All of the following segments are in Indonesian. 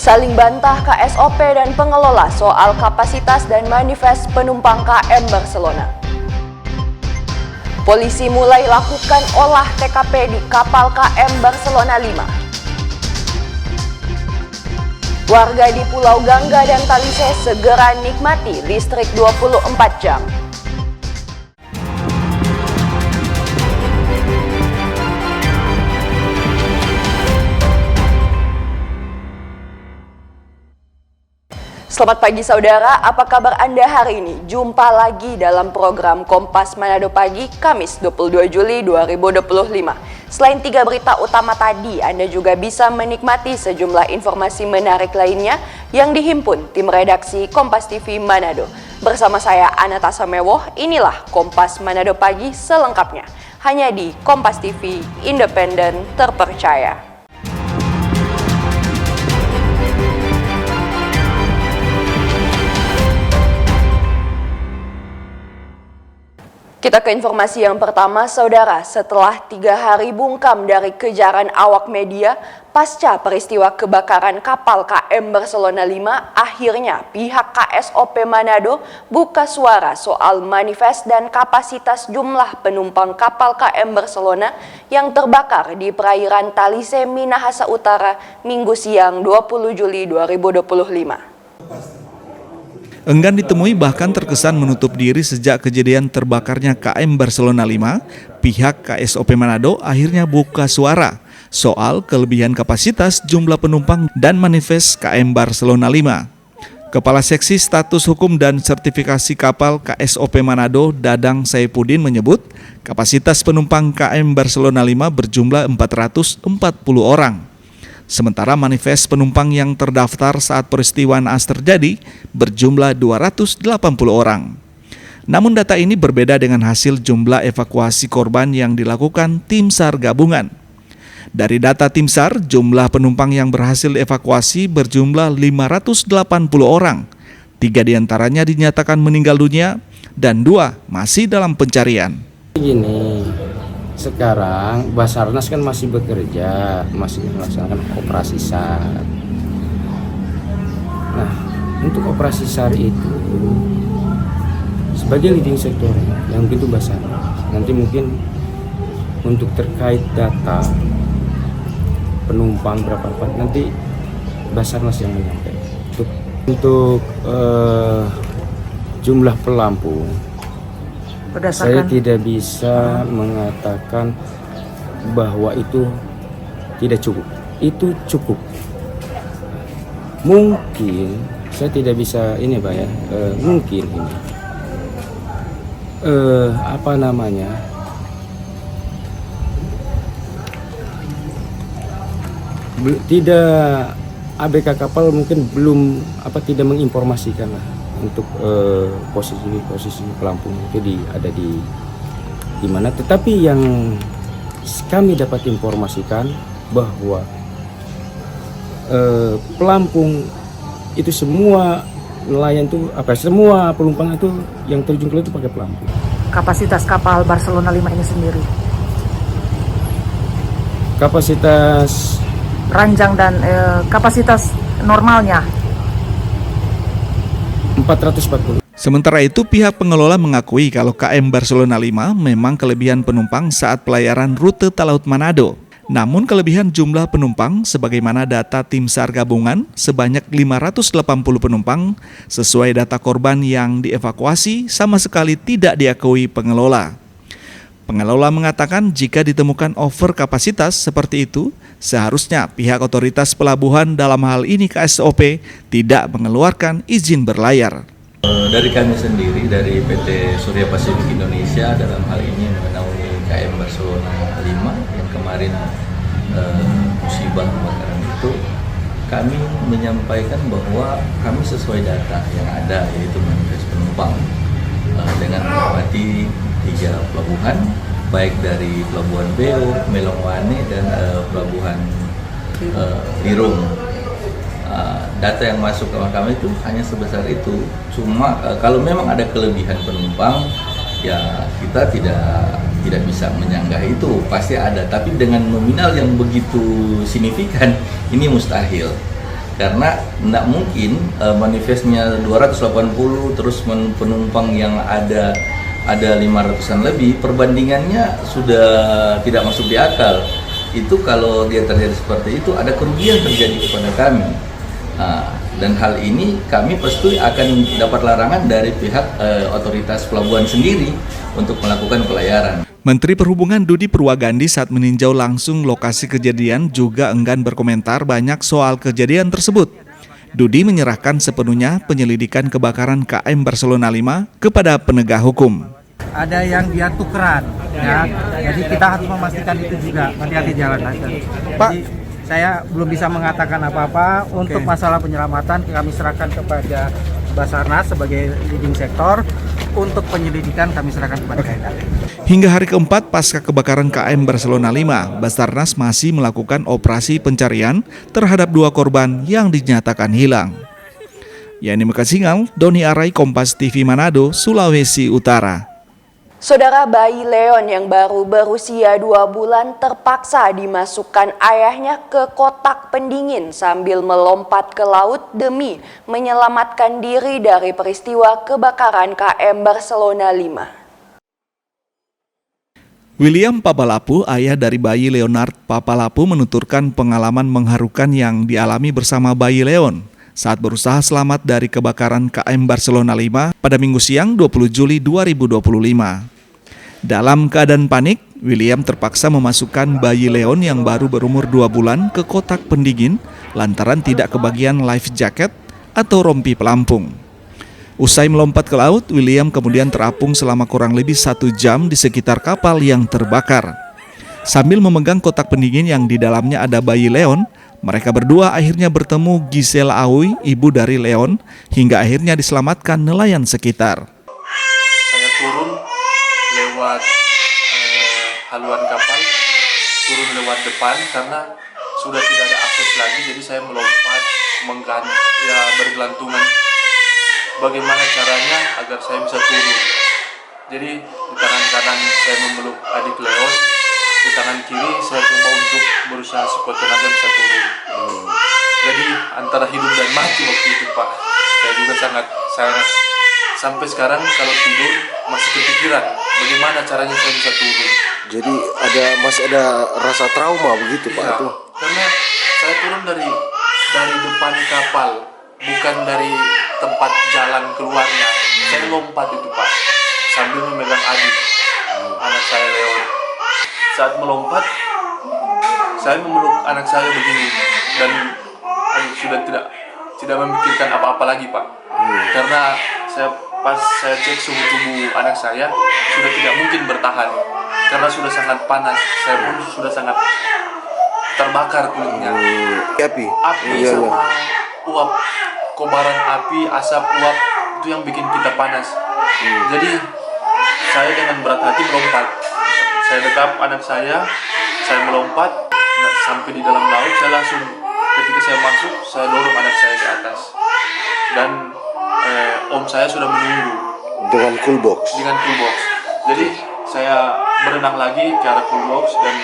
Saling bantah KSOP dan pengelola soal kapasitas dan manifest penumpang KM Barcelona. Polisi mulai lakukan olah TKP di kapal KM Barcelona 5. Warga di Pulau Gangga dan Talise segera nikmati listrik 24 jam. Selamat pagi saudara, apa kabar Anda hari ini? Jumpa lagi dalam program Kompas Manado Pagi, Kamis 22 Juli 2025. Selain 3 berita utama tadi, Anda juga bisa menikmati sejumlah informasi menarik lainnya yang dihimpun tim redaksi Kompas TV Manado. Bersama saya Anata Samewoh, inilah Kompas Manado Pagi selengkapnya. Hanya di Kompas TV, independen, terpercaya. Kita ke informasi yang pertama, saudara. Setelah 3 hari bungkam dari kejaran awak media, pasca peristiwa kebakaran kapal KM Barcelona 5, akhirnya pihak KSOP Manado buka suara soal manifest dan kapasitas jumlah penumpang kapal KM Barcelona yang terbakar di perairan Talise, Minahasa Utara, Minggu siang 20 Juli 2025. Enggan ditemui bahkan terkesan menutup diri sejak kejadian terbakarnya KM Barcelona 5, pihak KSOP Manado akhirnya buka suara soal kelebihan kapasitas jumlah penumpang dan manifest KM Barcelona 5. Kepala Seksi Status Hukum dan Sertifikasi Kapal KSOP Manado, Dadang Saipudin menyebut kapasitas penumpang KM Barcelona 5 berjumlah 440 orang. Sementara manifest penumpang yang terdaftar saat peristiwa naas terjadi berjumlah 280 orang. Namun data ini berbeda dengan hasil jumlah evakuasi korban yang dilakukan tim SAR gabungan. Dari data tim SAR, jumlah penumpang yang berhasil evakuasi berjumlah 580 orang. 3 diantaranya dinyatakan meninggal dunia dan 2 masih dalam pencarian. Gini, sekarang Basarnas kan masih bekerja, masih melaksanakan operasi SAR. Nah, untuk operasi SAR itu sebagai leading sector yang begitu Basarnas. Nanti mungkin untuk terkait data penumpang berapa nanti Basarnas yang menyampaikan. Untuk jumlah pelampung, saya tidak bisa mengatakan bahwa itu tidak cukup. Itu cukup. Mungkin saya tidak bisa ini Pak ya. Mungkin ini. Tidak, ABK kapal mungkin belum tidak menginformasikan lah untuk posisi pelampung itu ada di mana. Tetapi yang kami dapat informasikan bahwa pelampung itu semua nelayan itu semua penumpang itu yang terjun ke laut itu pakai pelampung. Kapasitas kapal Barcelona 5 ini sendiri, kapasitas ranjang dan kapasitas normalnya 440. Sementara itu, pihak pengelola mengakui kalau KM Barcelona 5 memang kelebihan penumpang saat pelayaran rute Talaut Manado. Namun kelebihan jumlah penumpang sebagaimana data tim SAR gabungan sebanyak 580 penumpang sesuai data korban yang dievakuasi sama sekali tidak diakui pengelola. Pengelola mengatakan jika ditemukan over kapasitas seperti itu, seharusnya pihak otoritas pelabuhan dalam hal ini KSOP tidak mengeluarkan izin berlayar. Dari kami sendiri, dari PT Surya Pasifik Indonesia dalam hal ini menaungi KM Barcelona 5 yang kemarin musibah kebakaran itu, kami menyampaikan bahwa kami sesuai data yang ada, yaitu manifest penumpang dengan melewati 3 pelabuhan, baik dari Pelabuhan Beo, Melongwane, dan Pelabuhan Birung. Data yang masuk ke kami itu hanya sebesar itu. Cuma kalau memang ada kelebihan penumpang, ya kita tidak bisa menyanggah itu, pasti ada. Tapi dengan nominal yang begitu signifikan, ini mustahil. karena tidak mungkin manifestnya 280 terus penumpang yang ada 500-an lebih, perbandingannya sudah tidak masuk di akal. Itu kalau dia terjadi seperti itu ada kerugian terjadi kepada kami. Dan hal ini kami pasti akan dapat larangan dari pihak otoritas pelabuhan sendiri untuk melakukan pelayaran. Menteri Perhubungan Dudi Purwagandi saat meninjau langsung lokasi kejadian juga enggan berkomentar banyak soal kejadian tersebut. Dudi menyerahkan sepenuhnya penyelidikan kebakaran KM Barcelona 5 kepada penegak hukum. Ada yang dia tukeran, ya. Jadi kita harus memastikan itu juga. Hati-hati jalan aja. Pak, jadi, saya belum bisa mengatakan apa-apa. Untuk masalah penyelamatan kami serahkan kepada Basarnas sebagai leading sektor. Untuk penyelidikan kami serahkan kepada KNR. Hingga hari keempat pasca kebakaran KM Barcelona 5, Basarnas masih melakukan operasi pencarian terhadap 2 korban yang dinyatakan hilang. Yani Mekasingal, Doni Arai, Kompas TV Manado, Sulawesi Utara. Saudara, bayi Leon yang baru berusia 2 bulan terpaksa dimasukkan ayahnya ke kotak pendingin sambil melompat ke laut demi menyelamatkan diri dari peristiwa kebakaran KM Barcelona 5. William Papalapu, ayah dari bayi Leonard Papalapu, menuturkan pengalaman mengharukan yang dialami bersama bayi Leon saat berusaha selamat dari kebakaran KM Barcelona 5 pada Minggu siang 20 Juli 2025. Dalam keadaan panik, William terpaksa memasukkan bayi Leon yang baru berumur 2 bulan ke kotak pendingin lantaran tidak kebagian life jacket atau rompi pelampung. Usai melompat ke laut, William kemudian terapung selama kurang lebih 1 jam di sekitar kapal yang terbakar. Sambil memegang kotak pendingin yang di dalamnya ada bayi Leon, mereka berdua akhirnya bertemu Gisela Aoui, ibu dari Leon, hingga akhirnya diselamatkan nelayan sekitar. Saya turun lewat haluan kapal, turun lewat depan karena sudah tidak ada akses lagi, jadi saya melompat bergelantungan. Bagaimana caranya agar saya bisa turun? Jadi di tangan kanan saya memeluk adik Leon, di tangan kiri saya coba untuk berusaha sekuat tenaga bisa turun. Jadi antara hidup dan mati waktu itu, Pak. Saya juga sangat sampai sekarang kalau tidur masih kepikiran bagaimana caranya saya bisa turun. Jadi masih ada rasa trauma begitu, Pak? Ya, itu karena saya turun dari depan kapal, bukan dari tempat jalan keluarnya. Saya lompat itu, Pak, sambil memegang adik anak saya Leon. Saat melompat, saya memeluk anak saya begini dan sudah tidak memikirkan apa-apa lagi, Pak. Karena pas saya cek suhu tubuh anak saya sudah tidak mungkin bertahan karena sudah sangat panas. Saya pun sudah sangat terbakar kulitnya. Api Sama uap, kobaran api, asap, uap itu yang bikin kita panas. Jadi saya dengan berat hati melompat. Saya dekap anak saya melompat sampai di dalam laut. Saya langsung ketika saya masuk, saya dorong anak saya ke atas dan om saya sudah menunggu dengan cool box. Jadi saya berenang lagi ke arah cool box dan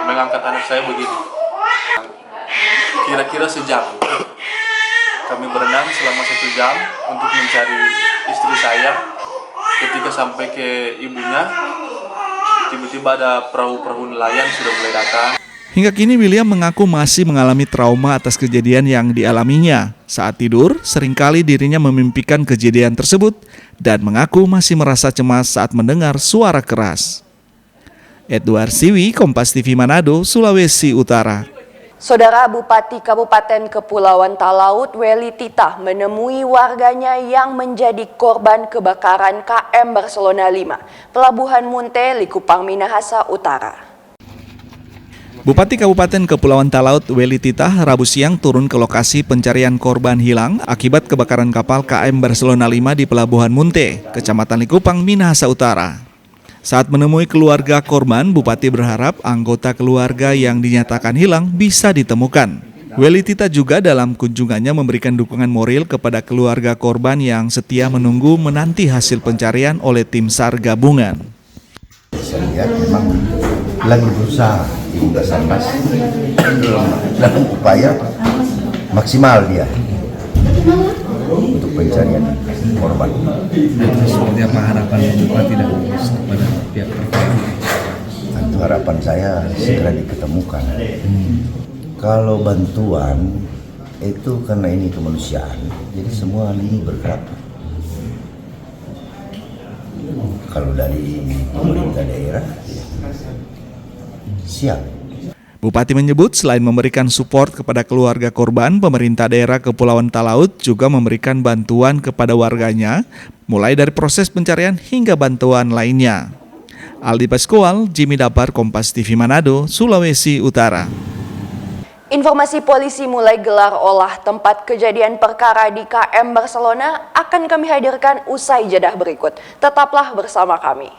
mengangkat anak saya begini. Kira-kira sejam kami berenang selama 1 jam untuk mencari istri saya. Ketika sampai ke ibunya, tiba-tiba ada perahu nelayan sudah mulai datang. Hingga kini William mengaku masih mengalami trauma atas kejadian yang dialaminya. Saat tidur, seringkali dirinya memimpikan kejadian tersebut dan mengaku masih merasa cemas saat mendengar suara keras. Edward Siwi, Kompas TV Manado, Sulawesi Utara. Saudara, Bupati Kabupaten Kepulauan Talaut, Weli Titah, menemui warganya yang menjadi korban kebakaran KM Barcelona 5, Pelabuhan Munte, Likupang, Minahasa Utara. Bupati Kabupaten Kepulauan Talaut, Weli Titah, Rabu siang turun ke lokasi pencarian korban hilang akibat kebakaran kapal KM Barcelona 5 di Pelabuhan Munte, Kecamatan Likupang, Minahasa Utara. Saat menemui keluarga korban, Bupati berharap anggota keluarga yang dinyatakan hilang bisa ditemukan. Weli Titah juga dalam kunjungannya memberikan dukungan moral kepada keluarga korban yang setia menunggu menanti hasil pencarian oleh tim SAR gabungan. Saya lihat memang lagi berusaha di Basarnas dalam upaya maksimal dia untuk pencarian korban. Seperti apa harapan Bupati dan kepada pihak terkait? Tentu harapan saya segera diketemukan. Kalau bantuan itu karena ini kemanusiaan, jadi semua lini bergerak. Kalau dari pemerintah daerah, siap. Bupati menyebut selain memberikan support kepada keluarga korban, pemerintah daerah Kepulauan Talaut juga memberikan bantuan kepada warganya, mulai dari proses pencarian hingga bantuan lainnya. Aldi Pascual, Jimmy Dapar, Kompas TV Manado, Sulawesi Utara. Informasi polisi mulai gelar olah tempat kejadian perkara di KM Barcelona akan kami hadirkan usai jedah berikut. Tetaplah bersama kami.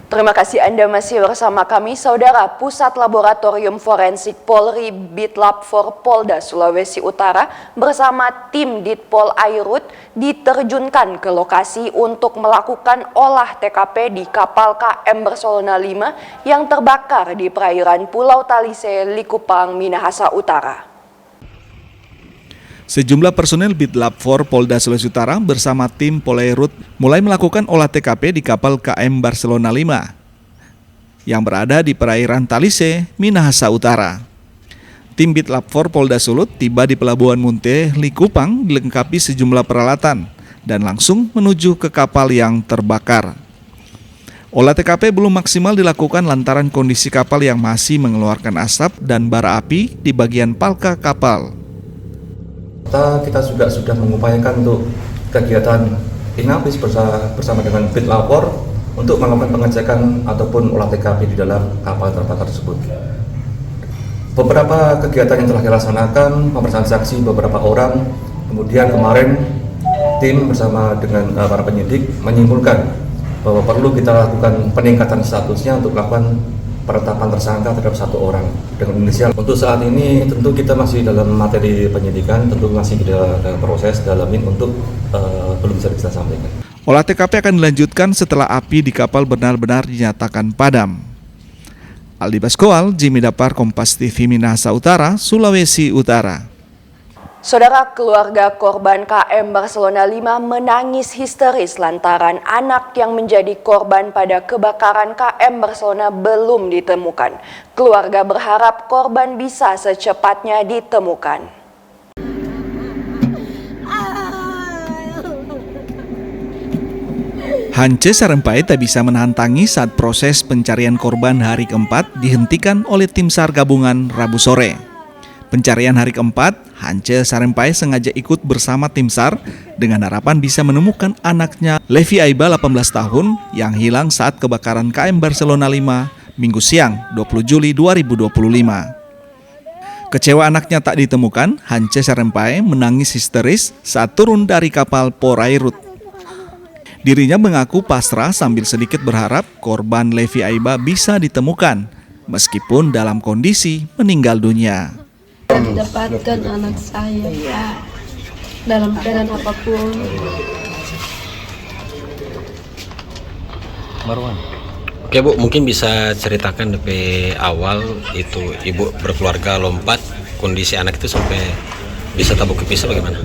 Terima kasih Anda masih bersama kami, Saudara. Pusat Laboratorium Forensik Polri Bitlab 4 Polda Sulawesi Utara bersama tim Ditpol Airut diterjunkan ke lokasi untuk melakukan olah TKP di kapal KM Barcelona 5 yang terbakar di perairan Pulau Talise, Likupang, Minahasa Utara. Sejumlah personel Bitlab 4 Polda Sulawesi Utara bersama tim Polairut mulai melakukan olah TKP di kapal KM Barcelona 5 yang berada di perairan Talise, Minahasa Utara. Tim Bitlab 4 Polda Sulut tiba di Pelabuhan Munte, Likupang dilengkapi sejumlah peralatan dan langsung menuju ke kapal yang terbakar. Olah TKP belum maksimal dilakukan lantaran kondisi kapal yang masih mengeluarkan asap dan bara api di bagian palka kapal. Kita sudah mengupayakan untuk kegiatan Inapis bersama dengan Bitlab 4 untuk melakukan pengecekan ataupun olah TKP di dalam kapal terbakar tersebut. Beberapa kegiatan yang telah dilaksanakan, pemeriksaan saksi beberapa orang, kemudian kemarin tim bersama dengan para penyidik menyimpulkan bahwa perlu kita lakukan peningkatan statusnya untuk melakukan penetapan tersangka terhadap satu orang dengan inisial. Untuk saat ini tentu kita masih dalam materi penyidikan, tentu masih dalam proses dalamin untuk belum bisa kita sampaikan. Olah TKP akan dilanjutkan setelah api di kapal benar-benar dinyatakan padam. Aldi Pascual, Jimmy Dapar, Kompas TV Minahasa Utara, Sulawesi Utara. Saudara, keluarga korban KM Barcelona 5 menangis histeris lantaran anak yang menjadi korban pada kebakaran KM Barcelona belum ditemukan. Keluarga berharap korban bisa secepatnya ditemukan. Hance Sarempai tak bisa menahan tangis saat proses pencarian korban hari keempat dihentikan oleh tim SAR gabungan Rabu sore. Pencarian hari keempat, Hance Sarempai sengaja ikut bersama tim SAR dengan harapan bisa menemukan anaknya Levi Aiba 18 tahun yang hilang saat kebakaran KM Barcelona 5 Minggu siang 20 Juli 2025. Kecewa anaknya tak ditemukan, Hance Sarempai menangis histeris saat turun dari kapal Polairut. Dirinya mengaku pasrah sambil sedikit berharap korban Levi Aiba bisa ditemukan meskipun dalam kondisi meninggal dunia. Dapatkan anak saya dalam keadaan apapun. Marwan. Oke Bu, mungkin bisa ceritakan DP awal itu Ibu berkeluarga lompat, kondisi anak itu sampai bisa tabuk kepisah bagaimana?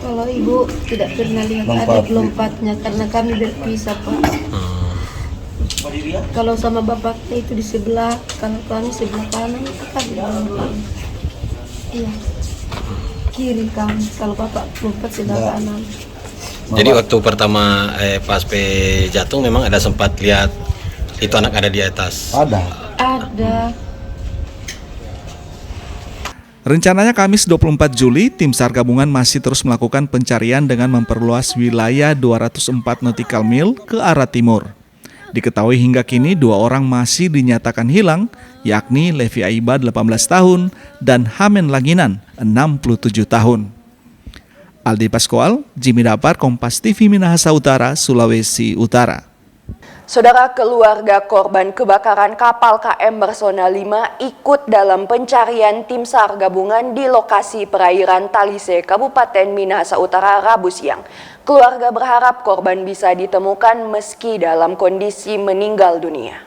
Kalau Ibu tidak pernah lihat adik lompatnya karena kami berpisah Pak. Kalau sama bapaknya itu di sebelah, kalau kami sebelah kanan, kami lompat. Iya, kiri kami, kalau bapak lompat sebelah kanan. Jadi waktu pertama pas jatuh memang ada sempat lihat itu anak ada di atas? Ada. Rencananya Kamis 24 Juli, tim SAR gabungan masih terus melakukan pencarian dengan memperluas wilayah 204 nautical mil ke arah timur. Diketahui hingga kini 2 orang masih dinyatakan hilang, yakni Levi Aiba 18 tahun dan Hamen Langinan 67 tahun. Aldi Pascual, Jimmy Dapar, Kompas TV Minahasa Utara, Sulawesi Utara. Saudara, keluarga korban kebakaran kapal KM Barcelona 5 ikut dalam pencarian tim SAR gabungan di lokasi perairan Talise, Kabupaten Minahasa Utara, Rabu siang. Keluarga berharap korban bisa ditemukan meski dalam kondisi meninggal dunia.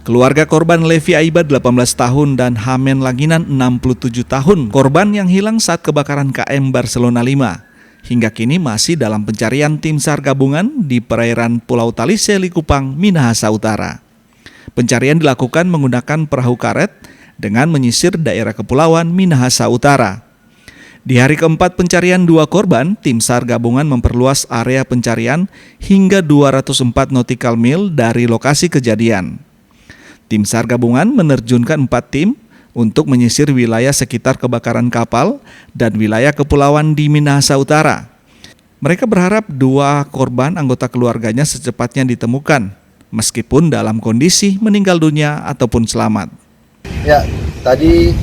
Keluarga korban Levi Aiba 18 tahun dan Hamen Langinan 67 tahun, korban yang hilang saat kebakaran KM Barcelona 5. Hingga kini masih dalam pencarian tim SAR gabungan di perairan Pulau Talise, Likupang, Minahasa Utara. Pencarian dilakukan menggunakan perahu karet dengan menyisir daerah kepulauan Minahasa Utara. Di hari keempat pencarian 2 korban, tim SAR gabungan memperluas area pencarian hingga 204 nautical mil dari lokasi kejadian. Tim SAR gabungan menerjunkan 4 tim untuk menyisir wilayah sekitar kebakaran kapal dan wilayah kepulauan di Minahasa Utara. Mereka berharap 2 korban anggota keluarganya secepatnya ditemukan, meskipun dalam kondisi meninggal dunia ataupun selamat. Ya, tadi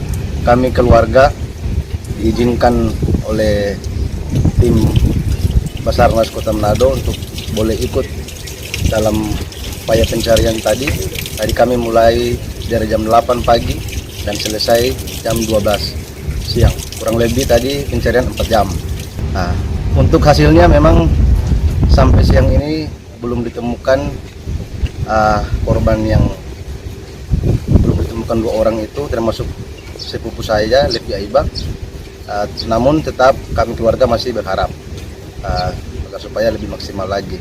kami keluarga diizinkan oleh tim Basarnas Kota Manado untuk boleh ikut dalam upaya pencarian tadi. Tadi kami mulai dari jam 8 pagi dan selesai jam 12 siang. Kurang lebih tadi pencarian 4 jam. Nah, untuk hasilnya memang sampai siang ini belum ditemukan korban yang belum ditemukan 2 orang itu, termasuk sepupu saya, Levi Aiba. Namun tetap kami keluarga masih berharap agar supaya lebih maksimal lagi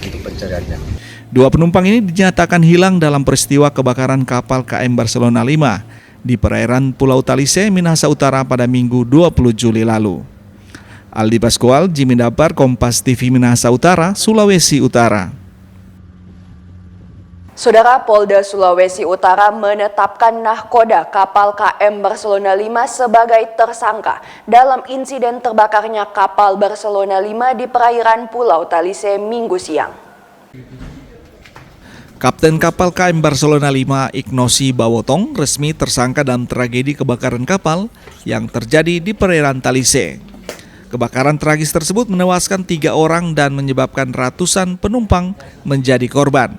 untuk pencariannya. 2 penumpang ini dinyatakan hilang dalam peristiwa kebakaran kapal KM Barcelona 5 di perairan Pulau Talise, Minahasa Utara pada Minggu 20 Juli lalu. Aldi Pascual, Jimmy Dapar, Kompas TV Minahasa Utara, Sulawesi Utara. Saudara, Polda Sulawesi Utara menetapkan nahkoda kapal KM Barcelona 5 sebagai tersangka dalam insiden terbakarnya kapal Barcelona 5 di perairan Pulau Talise Minggu siang. Kapten kapal KM Barcelona 5 Ignosi Bawotong resmi tersangka dalam tragedi kebakaran kapal yang terjadi di perairan Talise. Kebakaran tragis tersebut menewaskan 3 orang dan menyebabkan ratusan penumpang menjadi korban.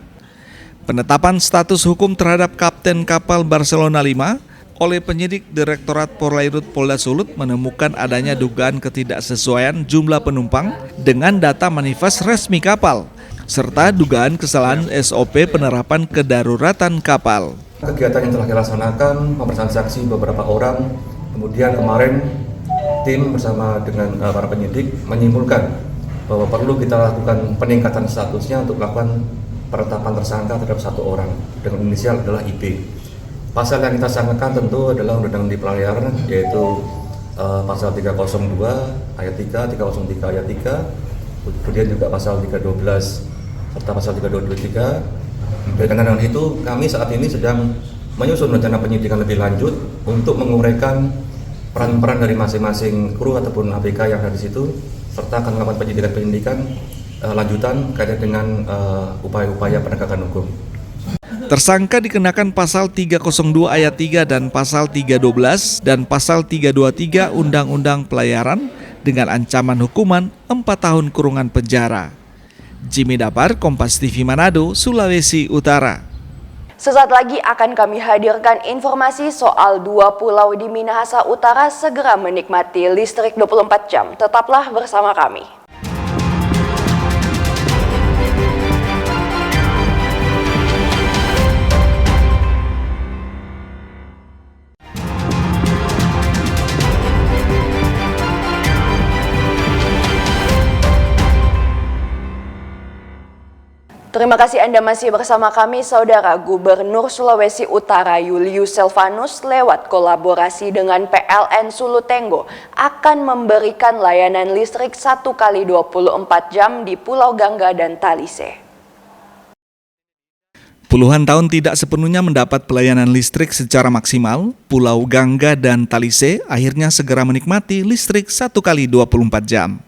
Penetapan status hukum terhadap Kapten kapal Barcelona 5 oleh penyidik Direktorat Polairut Polda Sulut menemukan adanya dugaan ketidaksesuaian jumlah penumpang dengan data manifest resmi kapal, serta dugaan kesalahan SOP penerapan kedaruratan kapal. Kegiatan yang telah dilaksanakan, pemeriksaan saksi beberapa orang, kemudian kemarin tim bersama dengan para penyidik menyimpulkan bahwa perlu kita lakukan peningkatan statusnya untuk melakukan penetapan tersangka terhadap 1 orang dengan inisial adalah IP. Pasal yang kita sangkakan tentu adalah Undang-Undang di Pelayaran, yaitu pasal 302 ayat 3, 303 ayat 3, kemudian juga pasal 312 serta pasal 323. Berkenaan dengan itu, kami saat ini sedang menyusun rencana penyidikan lebih lanjut untuk menguraikan peran-peran dari masing-masing kru ataupun ABK yang ada di situ, serta akan melakukan penyidikan lanjutan kaitan dengan upaya-upaya penegakan hukum. Tersangka dikenakan pasal 302 ayat 3 dan pasal 312 dan pasal 323 Undang-Undang Pelayaran dengan ancaman hukuman 4 tahun kurungan penjara. Jimmy Dapar, Kompas TV Manado, Sulawesi Utara. Sesaat lagi akan kami hadirkan informasi soal 2 pulau di Minahasa Utara segera menikmati listrik 24 jam. Tetaplah bersama kami. Terima kasih Anda masih bersama kami, Saudara. Gubernur Sulawesi Utara Julius Selvanus lewat kolaborasi dengan PLN Sulutenggo akan memberikan layanan listrik 1 kali 24 jam di Pulau Gangga dan Talise. Puluhan tahun tidak sepenuhnya mendapat pelayanan listrik secara maksimal, Pulau Gangga dan Talise akhirnya segera menikmati listrik 1 kali 24 jam.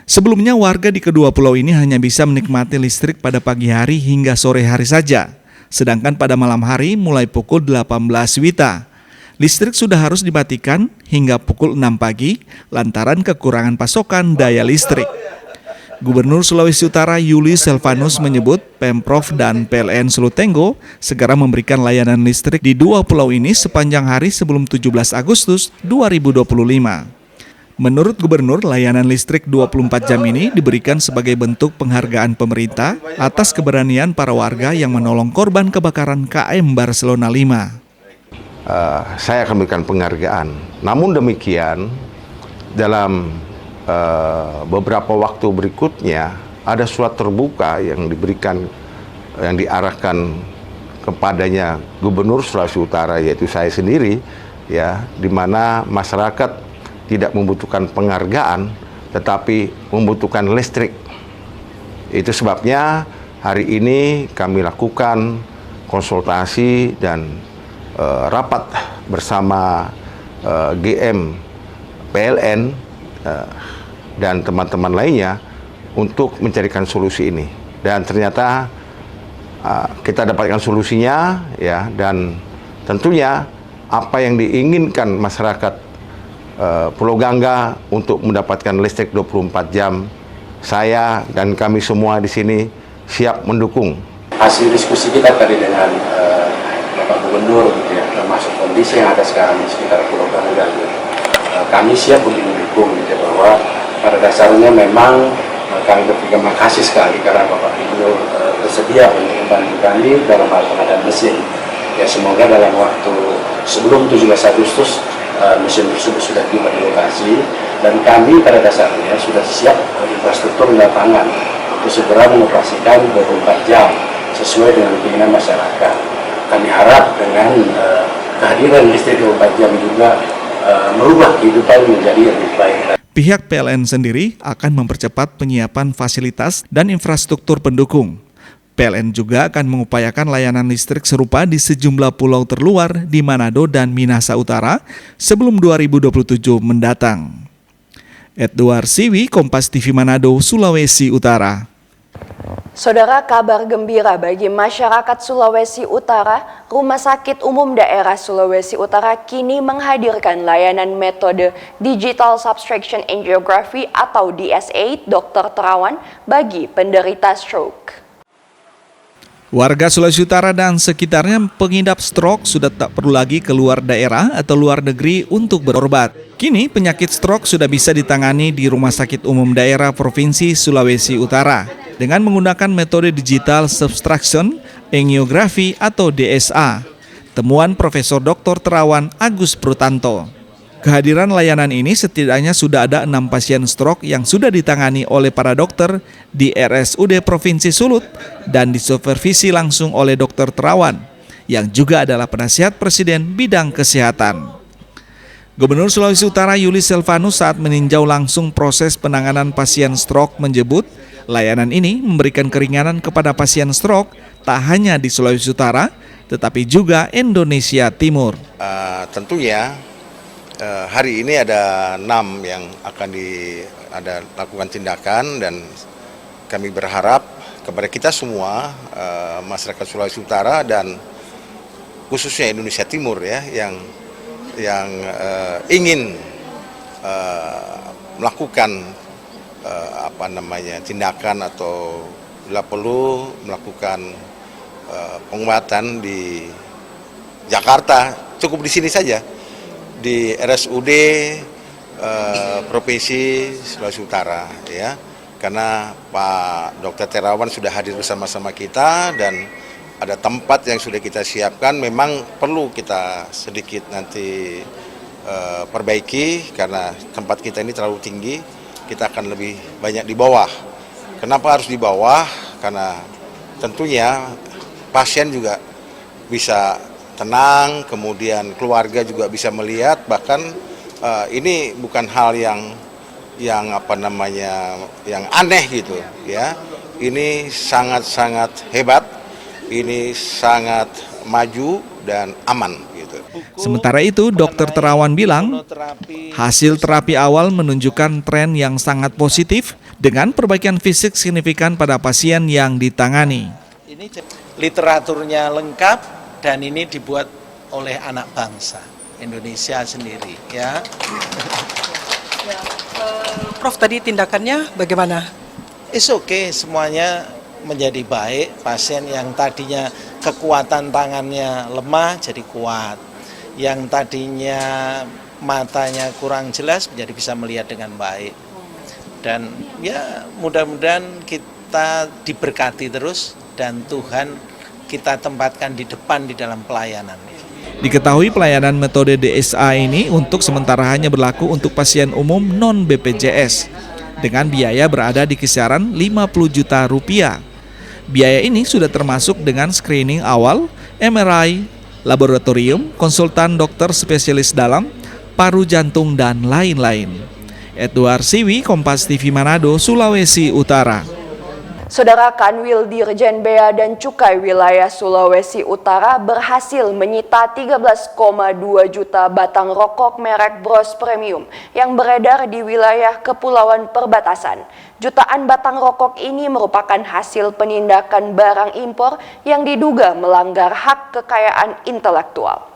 Sebelumnya warga di kedua pulau ini hanya bisa menikmati listrik pada pagi hari hingga sore hari saja. Sedangkan pada malam hari mulai pukul 18 WITA. Listrik sudah harus dimatikan hingga pukul 6 pagi lantaran kekurangan pasokan daya listrik. Gubernur Sulawesi Utara Yuli Selvanus menyebut Pemprov dan PLN Sulutenggo segera memberikan layanan listrik di dua pulau ini sepanjang hari sebelum 17 Agustus 2025. Menurut Gubernur, layanan listrik 24 jam ini diberikan sebagai bentuk penghargaan pemerintah atas keberanian para warga yang menolong korban kebakaran KM Barcelona 5. Saya akan memberikan penghargaan. Namun demikian, dalam beberapa waktu berikutnya ada surat terbuka yang diberikan, yang diarahkan kepadanya Gubernur Sulawesi Utara, yaitu saya sendiri, ya, di mana masyarakat tidak membutuhkan penghargaan, tetapi membutuhkan listrik. Itu sebabnya hari ini kami lakukan konsultasi dan rapat bersama GM PLN dan teman-teman lainnya untuk mencarikan solusi ini. Dan ternyata kita dapatkan solusinya, ya, dan tentunya apa yang diinginkan masyarakat Pulau Gangga untuk mendapatkan listrik 24 jam, saya dan kami semua di sini siap mendukung. Hasil diskusi kita tadi dengan Bapak Gubernur, gitu ya, termasuk kondisi yang ada sekarang di sekitar Pulau Gangga, gitu. Kami siap untuk mendukung, gitu, bahwa pada dasarnya memang kami berterima kasih sekali karena Bapak Gubernur bersedia untuk membantu kami dalam hal pengadaan mesin. Ya, semoga dalam waktu sebelum 17 Agustus mesin tersebut sudah tiba di lokasi, dan kami pada dasarnya sudah siap infrastruktur di lapangan untuk segera mengoperasikan 24 jam sesuai dengan keinginan masyarakat. Kami harap dengan kehadiran listrik 24 jam juga merubah kehidupan menjadi lebih baik. Pihak PLN sendiri akan mempercepat penyiapan fasilitas dan infrastruktur pendukung. PLN juga akan mengupayakan layanan listrik serupa di sejumlah pulau terluar di Manado dan Minahasa Utara sebelum 2027 mendatang. Edward Siwi, Kompas TV Manado, Sulawesi Utara. Saudara, kabar gembira bagi masyarakat Sulawesi Utara, Rumah Sakit Umum Daerah Sulawesi Utara kini menghadirkan layanan metode Digital Subtraction Angiography atau DSA Dr. Terawan bagi penderita stroke. Warga Sulawesi Utara dan sekitarnya pengidap stroke sudah tak perlu lagi keluar daerah atau luar negeri untuk berobat. Kini penyakit stroke sudah bisa ditangani di Rumah Sakit Umum Daerah Provinsi Sulawesi Utara dengan menggunakan metode Digital Subtraction Angiography atau DSA. Temuan Profesor Dr. Terawan Agus Prutanto. Kehadiran layanan ini setidaknya sudah ada 6 pasien stroke yang sudah ditangani oleh para dokter di RSUD Provinsi Sulut dan disupervisi langsung oleh Dr. Terawan, yang juga adalah penasihat Presiden bidang kesehatan. Gubernur Sulawesi Utara Yuli Selvanus saat meninjau langsung proses penanganan pasien stroke menyebut layanan ini memberikan keringanan kepada pasien stroke tak hanya di Sulawesi Utara, tetapi juga Indonesia Timur. Tentunya hari ini ada 6 yang akan lakukan tindakan, dan kami berharap kepada kita semua, masyarakat Sulawesi Utara dan khususnya Indonesia Timur, ya, yang ingin melakukan tindakan atau bila perlu melakukan pengobatan di Jakarta, cukup di sini saja, di RSUD Provinsi Sulawesi Utara, ya, karena Pak Dr. Terawan sudah hadir bersama-sama kita dan ada tempat yang sudah kita siapkan. Memang perlu kita sedikit nanti perbaiki karena tempat kita ini terlalu tinggi, kita akan lebih banyak di bawah. Kenapa harus di bawah? Karena tentunya pasien juga bisa tenang, kemudian keluarga juga bisa melihat, bahkan ini bukan hal yang aneh gitu, ya. Ini sangat-sangat hebat, ini sangat maju dan aman gitu. Sementara itu, Dr. Terawan bilang, hasil terapi awal menunjukkan tren yang sangat positif dengan perbaikan fisik signifikan pada pasien yang ditangani. Ini literaturnya lengkap. Dan ini dibuat oleh anak bangsa Indonesia sendiri, ya. Prof, tadi tindakannya bagaimana? semuanya menjadi baik. Pasien yang tadinya kekuatan tangannya lemah jadi kuat, yang tadinya matanya kurang jelas menjadi bisa melihat dengan baik. Dan ya mudah-mudahan kita diberkati terus dan Tuhan kita tempatkan di depan di dalam pelayanan. Diketahui pelayanan metode DSA ini untuk sementara hanya berlaku untuk pasien umum non-BPJS dengan biaya berada di kisaran 50 juta rupiah. Biaya ini sudah termasuk dengan screening awal, MRI, laboratorium, konsultan dokter spesialis dalam, paru jantung, dan lain-lain. Edward Siwi, Kompas TV Manado, Sulawesi Utara. Saudara Kanwil Dirjen Bea dan Cukai Wilayah Sulawesi Utara berhasil menyita 13,2 juta batang rokok merek Bros Premium yang beredar di wilayah Kepulauan Perbatasan. Jutaan batang rokok ini merupakan hasil penindakan barang impor yang diduga melanggar hak kekayaan intelektual.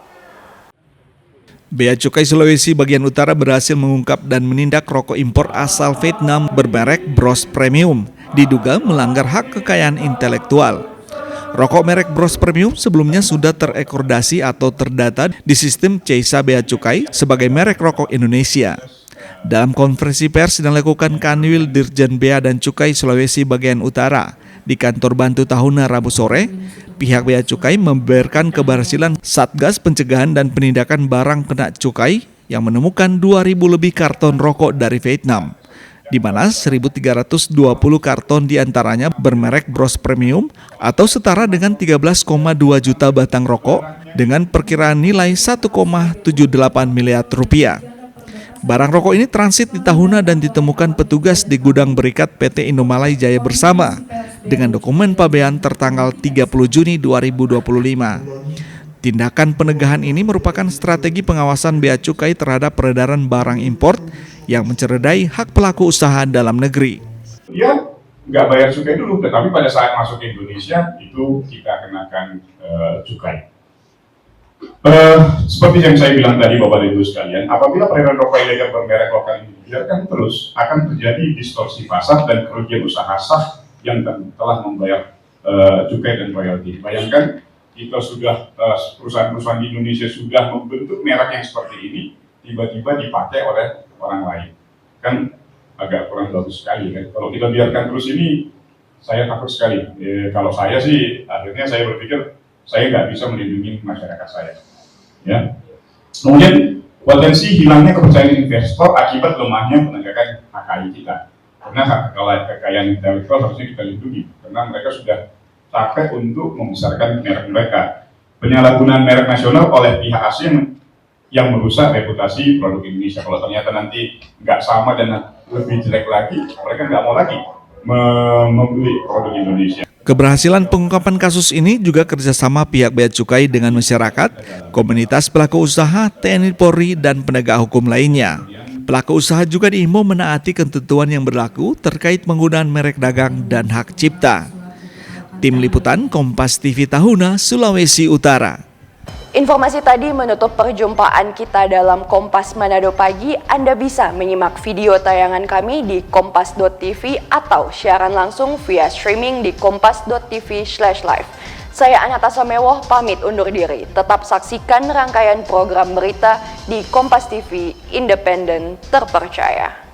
Bea Cukai Sulawesi bagian utara berhasil mengungkap dan menindak rokok impor asal Vietnam bermerek Bros Premium, diduga melanggar hak kekayaan intelektual. Rokok merek Bros Premium sebelumnya sudah terekordasi atau terdata di sistem CEISA Bea Cukai sebagai merek rokok Indonesia. Dalam konferensi pers yang dilakukan Kanwil Dirjen Bea dan Cukai Sulawesi bagian utara di kantor Bantu Tahuna Rabu sore, pihak Bea Cukai membeberkan keberhasilan Satgas Pencegahan dan Penindakan Barang Kena Cukai yang menemukan 2.000 lebih karton rokok dari Vietnam, di mana 1.320 karton diantaranya bermerek Bros Premium atau setara dengan 13,2 juta batang rokok dengan perkiraan nilai 1,78 miliar rupiah. Barang rokok ini transit di Tahuna dan ditemukan petugas di gudang berikat PT Indomalai Jaya Bersama dengan dokumen pabean tertanggal 30 Juni 2025. Tindakan penegahan ini merupakan strategi pengawasan Bea Cukai terhadap peredaran barang impor yang mencederai hak pelaku usaha dalam negeri. Ya, nggak bayar cukai dulu, tetapi pada saat masuk ke Indonesia itu kita kenakan cukai. Seperti yang saya bilang tadi Bapak Ibu sekalian, apabila peredaran rokok ilegal bermerek lokal ini dibiarkan terus, akan terjadi distorsi pasar dan kerugian usaha sah yang telah membayar cukai dan royalti. Bayangkan kita sudah perusahaan-perusahaan di Indonesia sudah membentuk merek yang seperti ini, tiba-tiba dipakai oleh orang lain, kan agak kurang bagus sekali kan. Kalau kita biarkan terus ini, saya takut sekali. Kalau saya sih, akhirnya saya berpikir saya nggak bisa melindungi masyarakat saya. Ya. Kemudian potensi hilangnya kepercayaan investor akibat lemahnya penegakan HKI kita. Karena kekayaan intelektual harusnya kita lindungi, karena mereka sudah capek untuk membesarkan merek mereka. Penyalahgunaan merek nasional oleh pihak asing yang merusak reputasi produk Indonesia. Kalau ternyata nanti nggak sama dan lebih jelek lagi, mereka nggak mau lagi membeli produk Indonesia. Keberhasilan pengungkapan kasus ini juga kerjasama pihak Bea Cukai dengan masyarakat, komunitas pelaku usaha, TNI Polri, dan penegak hukum lainnya. Pelaku usaha juga diimbau menaati ketentuan yang berlaku terkait penggunaan merek dagang dan hak cipta. Tim Liputan Kompas TV Tahuna, Sulawesi Utara. Informasi tadi menutup perjumpaan kita dalam Kompas Manado Pagi. Anda bisa menyimak video tayangan kami di kompas.tv atau siaran langsung via streaming di kompas.tv/live. Saya Anata Samewoh pamit undur diri. Tetap saksikan rangkaian program berita di Kompas TV, independen, terpercaya.